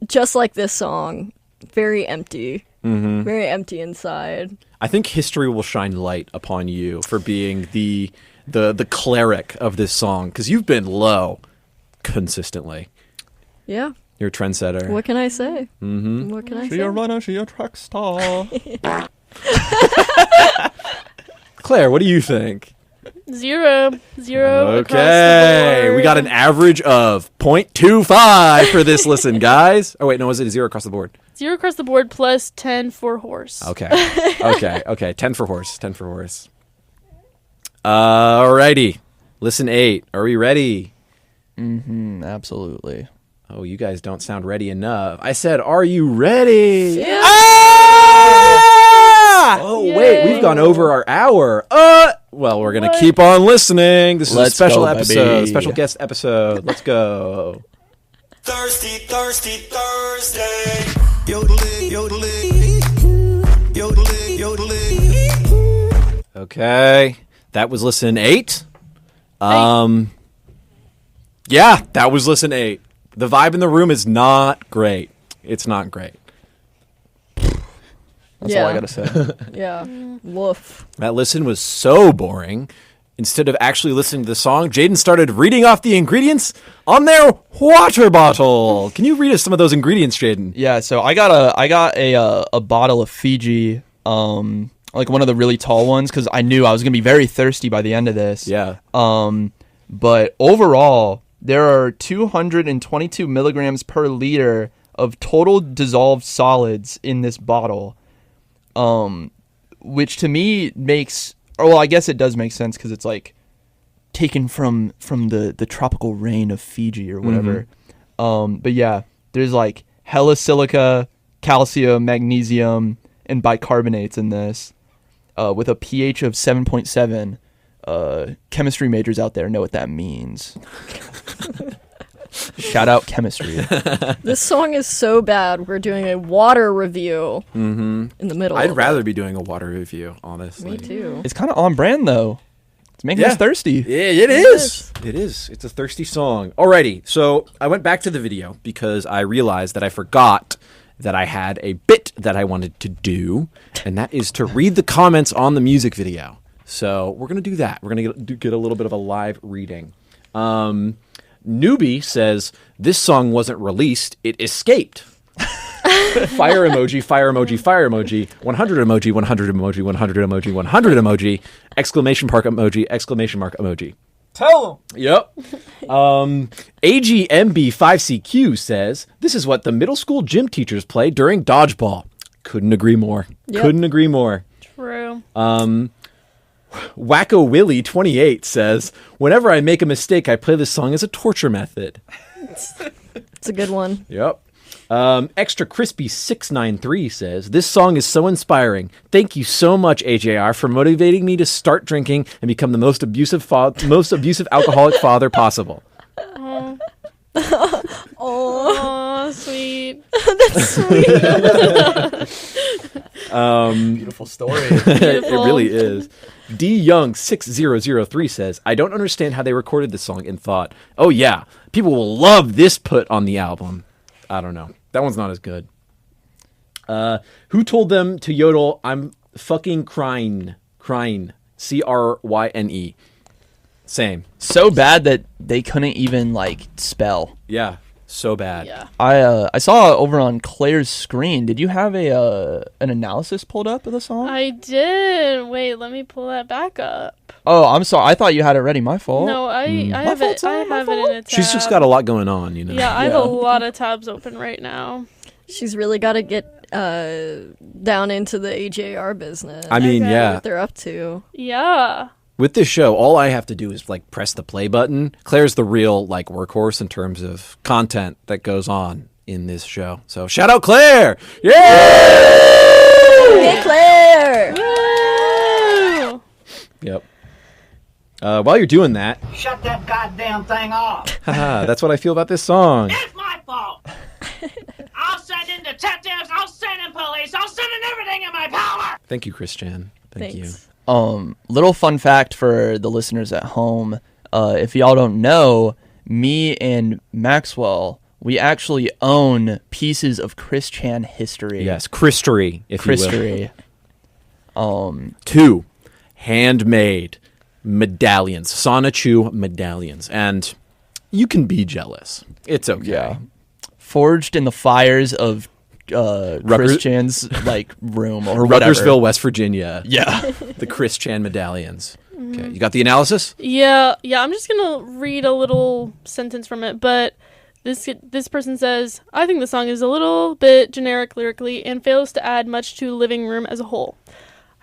just like this song, very empty. Mm-hmm. Very empty inside. I think history will shine light upon you for being the cleric of this song, because you've been low consistently. Yeah. You're a trendsetter. What can I say? Mm-hmm. What can I She say? a runner, she a track star. Claire, what do you think? 0. 0 across the Okay, board. we got an average of 0.25 for this listen, guys. Oh wait, no, was it a 0 across the board? 0 across the board plus 10 for horse. Okay. Okay. 10 for horse. 10 for horse. Alrighty. Listen 8. Are we ready? Mm-hmm, absolutely. Oh, you guys don't sound ready enough. I said, are you ready? Yeah. Ah! Oh, Yay. wait, we've gone over our hour. Well, we're going to What? keep on listening. This is a Let's special go, episode, baby. special guest episode. Let's go. Thirsty, thirsty, Thursday. Yodeling, yodeling, yodeling, yodeling. Okay. That was listen 8. Yeah, that was listen 8. The vibe in the room is not great. It's not great. That's all I gotta say. Yeah. Woof. That listen was so boring. Instead of actually listening to the song, Jaden started reading off the ingredients on their water bottle. Can you read us some of those ingredients, Jaden? Yeah, so I got a bottle of Fiji, like one of the really tall ones, because I knew I was gonna be very thirsty by the end of this. Yeah. But overall, there are 222 milligrams per liter of total dissolved solids in this bottle, which to me makes, or well, I guess it does make sense because it's like taken from the tropical rain of Fiji or whatever. But yeah, there's like hella silica, calcium, magnesium, and bicarbonates in this, with a pH of 7.7. Chemistry majors out there know what that means. Shout out chemistry. This song is so bad. We're doing a water review in the middle. I'd of rather be doing a water review, honestly. it. Me too. It's kind of on brand though. It's making us thirsty. Yeah, it is. It is. It's a thirsty song. Alrighty, so I went back to the video because I realized that I forgot that I had a bit bit that I wanted to do, and that is to read the comments on the music video. So we're going to do that. We're going to get a little bit of a live reading. Newbie says, this song wasn't released, it escaped. Fire emoji, fire emoji, fire emoji, 100 emoji, 100 emoji, 100 emoji, 100 emoji, exclamation mark emoji, exclamation mark emoji. Tell them. Yep. AGMB5CQ says, this is what the middle school gym teachers play during dodgeball. Couldn't agree more. Yep. Couldn't agree more. True. Wacko Willie 28 says, whenever I make a mistake, I play this song as a torture method. It's a good one. Yep. Extra Crispy 693 says, this song is so inspiring. Thank you so much, AJR, for motivating me to start drinking and become the most abusive alcoholic father possible. Oh, sweet. That's sweet. Beautiful story. It really is. D Young 6003 says, I don't understand how they recorded this song and thought, oh yeah, people will love this put on the album. I don't know. That one's not as good. Who told them to yodel, I'm fucking crying. Cryne. Cryne. Same. So bad that they couldn't even like spell. Yeah. So bad. Yeah. I saw over on Claire's screen. Did you have an analysis pulled up of the song? I did. Wait, let me pull that back up. Oh, I'm sorry. I thought you had it ready. My fault. No, I have fault, it. sorry, I my have it in a tab. She's just got a lot going on, you know. Yeah, I have a lot of tabs open right now. She's really got to get down into the AJR business. I mean, Okay. yeah. What they're up to. Yeah. With this show, all I have to do is like press the play button. Claire's the real like workhorse in terms of content that goes on in this show. So shout out Claire! Yeah! Hey, Claire! Woo! Yep. While you're doing that, Shut that goddamn thing off. haha, that's what I feel about this song. It's my fault. I'll send in detectives. I'll send in police. I'll send in everything in my power. Thank you, Christian. Thank you. Thanks. Little fun fact for the listeners at home. If y'all don't know, me and Maxwell, we actually own pieces of Chris Chan history. Yes, Christery, if you will. Christery. 2 handmade medallions, Sonichu medallions, and you can be jealous. It's okay. Yeah. Forged in the fires of Chris Chan's like room or whatever. Rutgersville, West Virginia. Yeah. The Chris Chan medallions. Okay, you got the analysis? Yeah, I'm just gonna read a little sentence from it, but this person says, I think the song is a little bit generic lyrically and fails to add much to Living Room as a whole.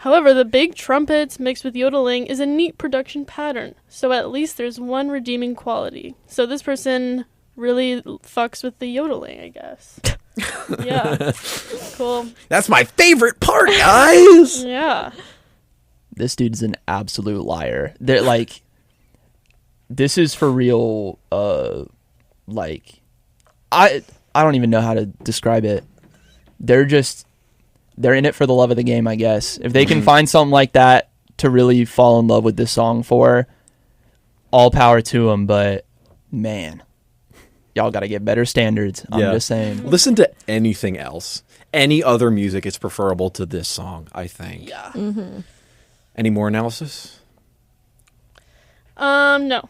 However, the big trumpets mixed with yodeling is a neat production pattern, so at least there's one redeeming quality. So this person really fucks with the yodeling, I guess. Yeah. Cool. That's my favorite part, guys! Yeah. This dude's an absolute liar. They're like, this is for real. Like, I don't even know how to describe it. They're in it for the love of the game, I guess. If they can find something like that to really fall in love with this song for, all power to them. But man, y'all got to get better standards. I'm just saying. Listen to anything else. Any other music is preferable to this song, I think. Yeah. Mm-hmm. Any more analysis? No.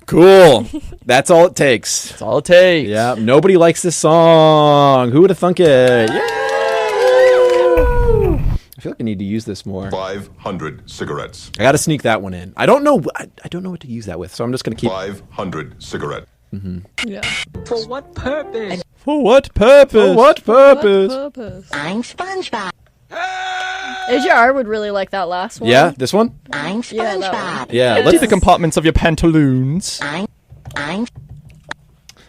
Cool. That's all it takes. That's all it takes. Yeah. Nobody likes this song. Who would have thunk it? Yeah. I feel like I need to use this more. 500 cigarettes. I got to sneak that one in. I don't know. I don't know what to use that with, so I'm just going to keep. 500 cigarettes. Yeah. For what purpose? For what purpose? For what purpose? What purpose? I'm SpongeBob. AJR would really like that last one. Yeah, this one. I'm Yeah, that SpongeBob. Yeah. Empty the compartments of your pantaloons. I'm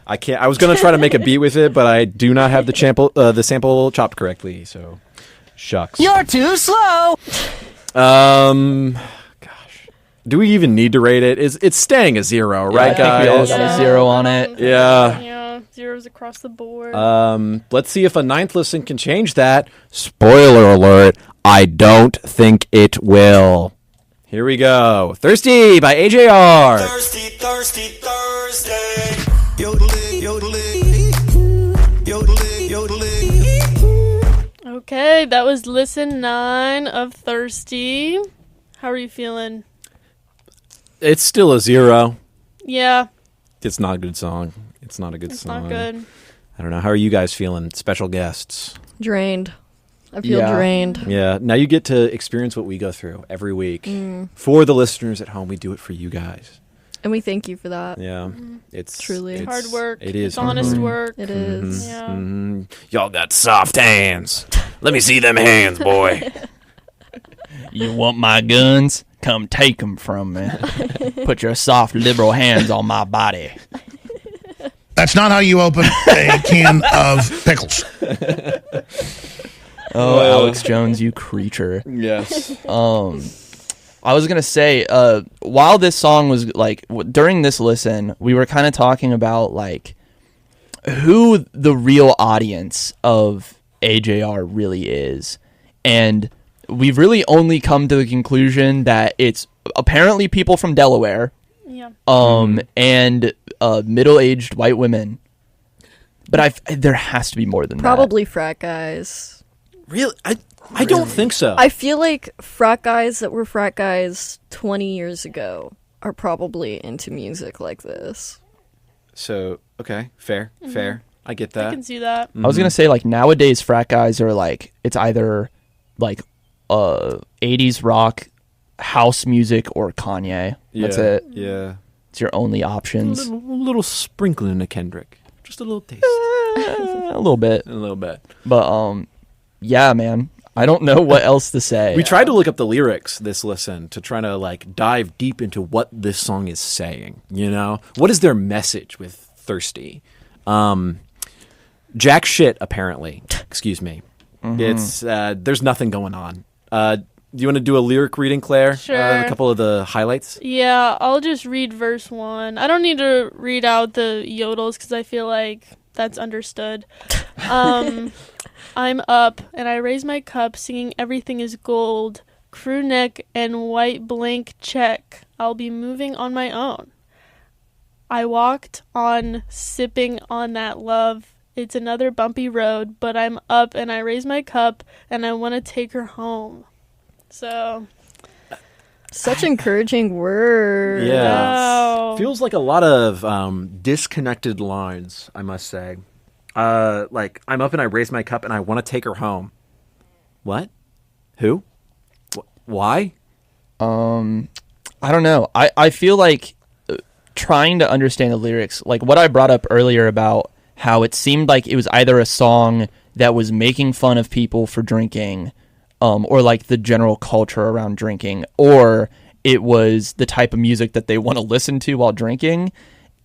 I can't. I was going to try to make a beat with it, but I do not have the sample chopped correctly. So, shucks. You're too slow. Gosh, do we even need to rate it? It's staying a 0, right, I think we all guys? got a 0 on it. Yeah. Yeah, zeros across the board. Let's see if a 9th listen can change that. Spoiler alert, I don't think it will. Here we go. Thirsty by AJR. Thirsty, thirsty, Thursday. Yodeling, yodeling. Yodeling, yodeling. Okay, that was listen 9 of Thirsty. How are you feeling? It's still a 0. Yeah, It's not a good song. It's not a good it's song. not good. I don't know. How are you guys feeling? Special guests. Drained. I feel Yeah. drained. Yeah. Now you get to experience what we go through every week. For the listeners at home, we do it for you guys. And we thank you for that. Yeah. It's Truly. It's hard work. It is It's honest work. It is. Yeah. Y'all got soft hands. Let me see them hands, boy. You want my guns? Come take them from me. Put your soft liberal hands on my body. That's not how you open a can of pickles. Oh, Alex Jones, you creature. Yes. I was gonna say, while this song was like during this listen, we were kind of talking about like who the real audience of AJR really is, and we've really only come to the conclusion that it's apparently people from Delaware, Yeah. and middle-aged white women. But there has to be more than that. Probably frat guys. Really? I don't think so. I feel like frat guys that were frat guys 20 years ago are probably into music like this. So, okay. Fair. I get that. I can see that. I was gonna say like nowadays frat guys are like it's either like 80s rock, house music, or Kanye. That's Yeah, it. Yeah. It's your only A options. little sprinkling of Kendrick. Just a little taste. A little bit. A little bit. But yeah, man. I don't know what else to say. We tried to look up the lyrics this listen to try to like dive deep into what this song is saying, you know? What is their message with Thirsty? Jack shit apparently. Excuse me. It's there's nothing going on. Do you want to do a lyric reading, Claire? Sure. A couple of the highlights? Yeah, I'll just read verse 1. I don't need to read out the yodels because I feel like that's understood. I'm up and I raise my cup singing everything is gold, crew neck and white blank check. I'll be moving on my own. I walked on sipping on that love. It's another bumpy road, but I'm up and I raise my cup and I want to take her home. So Such encouraging words. Yeah. Wow. Feels like a lot of disconnected lines, I must say. Like, I'm up and I raise my cup and I want to take her home. What? Who? Why? I don't know. I feel like trying to understand the lyrics, like what I brought up earlier about how it seemed like it was either a song that was making fun of people for drinking, or like the general culture around drinking, or it was the type of music that they want to listen to while drinking.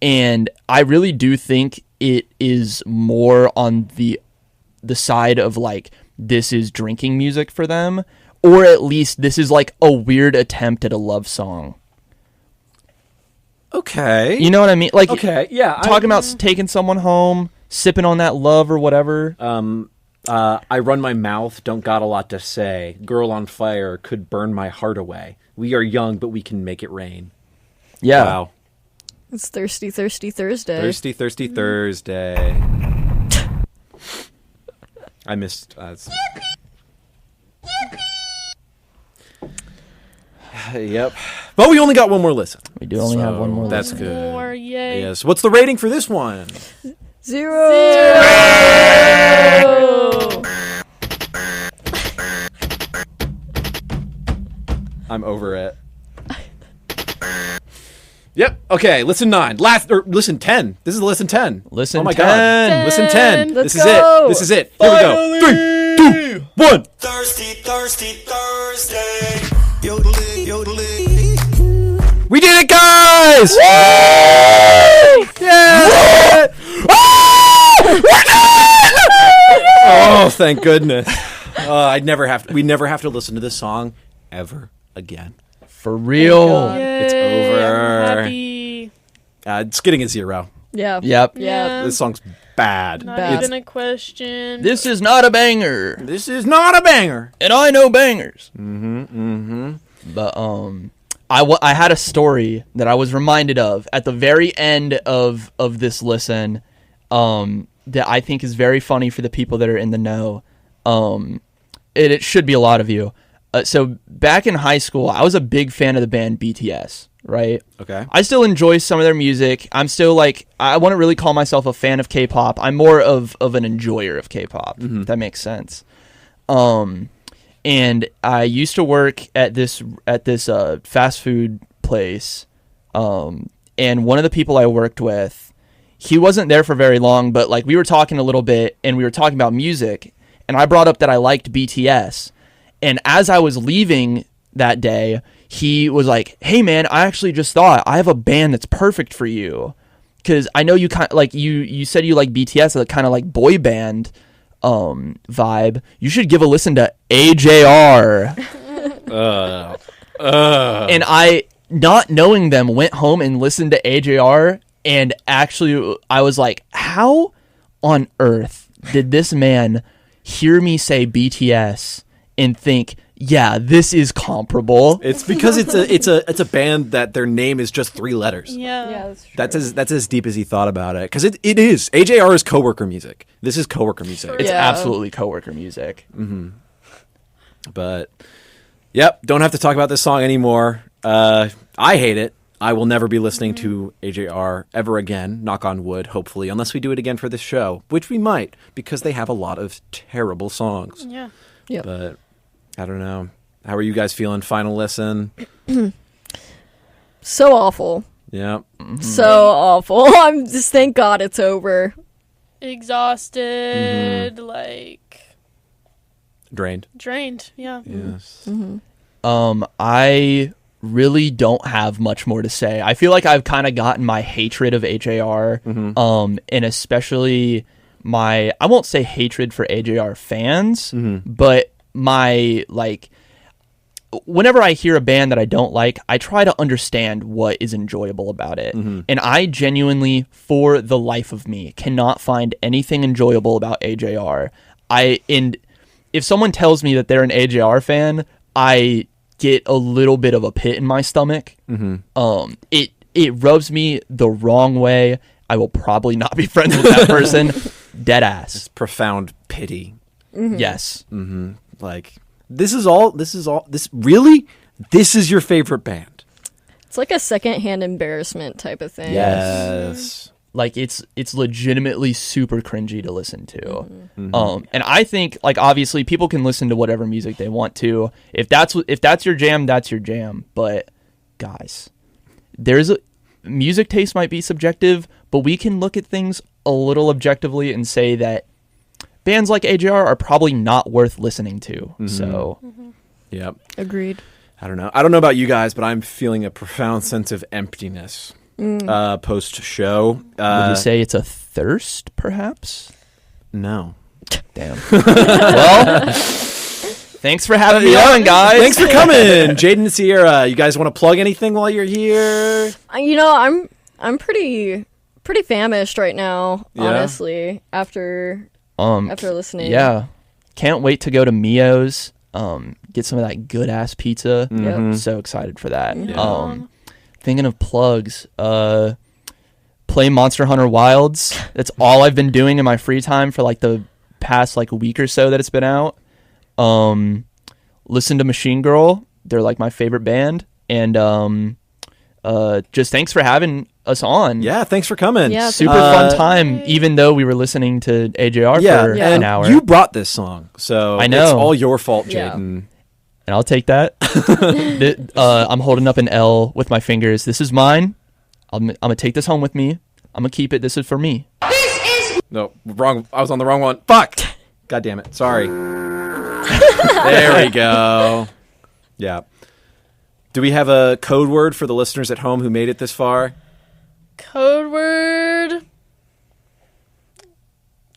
And I really do think it is more on the side of like, this is drinking music for them, or at least this is like a weird attempt at a love song. Okay. You know what I mean? Like, Okay, yeah. talking about taking someone home, sipping on that love or whatever. I run my mouth, don't got a lot to say. Girl on fire could burn my heart away. We are young, but we can make it rain. Yeah. Wow. It's Thirsty, Thirsty Thursday. Thirsty, thirsty Thursday. I missed. Yep. But we only got one more listen. We do only have one more That's listen. good. More, yay. Yes. What's the rating for this one? 0. I'm over it. Yep. Okay. Listen 9. Listen 10. This is listen 10. Listen Oh my 10. God. Listen 10. Let's This is go. it. This is it. Here we go. 3, 2, 1. Thirsty, thirsty Thursday. We did it, guys! Yeah! Oh, thank goodness. We never have to listen to this song ever again. For real. Yay, It's over. I'm happy. It's getting a 0. Yeah. Yep. Yeah. This song's bad. Not Bad. even a question. This is not a banger. This is not a banger. And I know bangers. Mm-hmm. But I had a story that I was reminded of at the very end of this listen, that I think is very funny for the people that are in the know. it should be a lot of you. So back in high school, I was a big fan of the band BTS, right? Okay. I still enjoy some of their music. I'm still like, I wouldn't really call myself a fan of K-pop. I'm more of an enjoyer of K-pop, if that makes sense. And I used to work at this fast food place. And one of the people I worked with, he wasn't there for very long, but like we were talking a little bit and we were talking about music, and I brought up that I liked BTS. And as I was leaving that day, he was like, "Hey man, I actually just thought I have a band that's perfect for you. Cause I know you kind of like, you said you like BTS, that kind of like boy band, vibe. You should give a listen to AJR." And I, not knowing them, went home and listened to AJR, and actually I was like, how on earth did this man hear me say BTS and think, yeah, this is comparable? It's because it's a band that their name is just 3 letters. Yeah. That's true. That's as deep as he thought about it, because it is. AJR is coworker music. This is coworker music. It's Yeah. absolutely coworker music. But yep, don't have to talk about this song anymore. I hate it. I will never be listening to AJR ever again, knock on wood, hopefully, unless we do it again for this show, which we might, because they have a lot of terrible songs. Yeah. Yep. But I don't know. How are you guys feeling? Final listen? So awful. Yeah. So awful. I'm just, thank God it's over. Exhausted, like Drained. drained. Yeah. Yes. I really don't have much more to say. I feel like I've kind of gotten my hatred of HAR, and especially my, I won't say hatred for AJR fans, but my, like, whenever I hear a band that I don't like, I try to understand what is enjoyable about it. And I genuinely, for the life of me, cannot find anything enjoyable about AJR. And if someone tells me that they're an AJR fan, I get a little bit of a pit in my stomach. It rubs me the wrong way. I will probably not be friends with that person. Dead ass. It's profound pity. Yes. Like, this is really? This is your favorite band? It's like a secondhand embarrassment type of thing. Yes. Like, it's legitimately super cringy to listen to. And I think, like, obviously people can listen to whatever music they want to. If that's your jam, that's your jam. But guys, music taste might be subjective, but we can look at things a little objectively and say that bands like AJR are probably not worth listening to. So, Yep. Agreed. I don't know. I don't know about you guys, but I'm feeling a profound sense of emptiness post show. would you say it's a thirst, perhaps? No. Damn. Well, thanks for having me on, guys. Thanks for coming, Jaden and Sierra. You guys want to plug anything while you're here? You know, I'm pretty famished right now, Yeah? honestly, after listening. Yeah. Can't wait to go to Mio's, get some of that good ass pizza. Yep. So excited for that. Yeah. Thinking of plugs, play Monster Hunter Wilds. That's all I've been doing in my free time for like the past like week or so that it's been out. Listen to Machine Girl. They're like my favorite band. And just thanks for having us on. Yeah, thanks for coming. Yeah, Super fun time, even though we were listening to AJR for Yeah. an hour. You brought this song, so I know. it's all your fault, Yeah. Jaden. And I'll take that. I'm holding up an L with my fingers. This is mine. I'm going to take this home with me. I'm going to keep it. This is for me. No, wrong. I was on the wrong one. Fuck. God damn it. Sorry. There we go. Yeah. Do we have a code word for the listeners at home who made it this far? Code word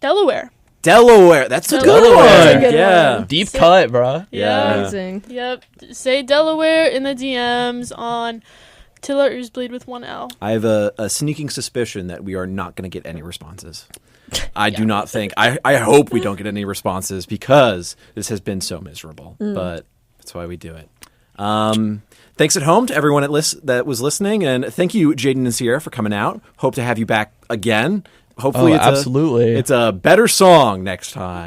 Delaware. Delaware. That's a good Delaware. one. That's a good Yeah. one. Deep cut, bruh. Yeah. Amazing. Yep. Say Delaware in the DMs on Till Our Ears Bleed with 1 L. I have a sneaking suspicion that we are not going to get any responses. I do not think. I hope we don't get any responses because this has been so miserable. But that's why we do it. Thanks at home to everyone that was listening. And thank you, Jaden and Sierra, for coming out. Hope to have you back again. Hopefully, Absolutely. It's a better song next time.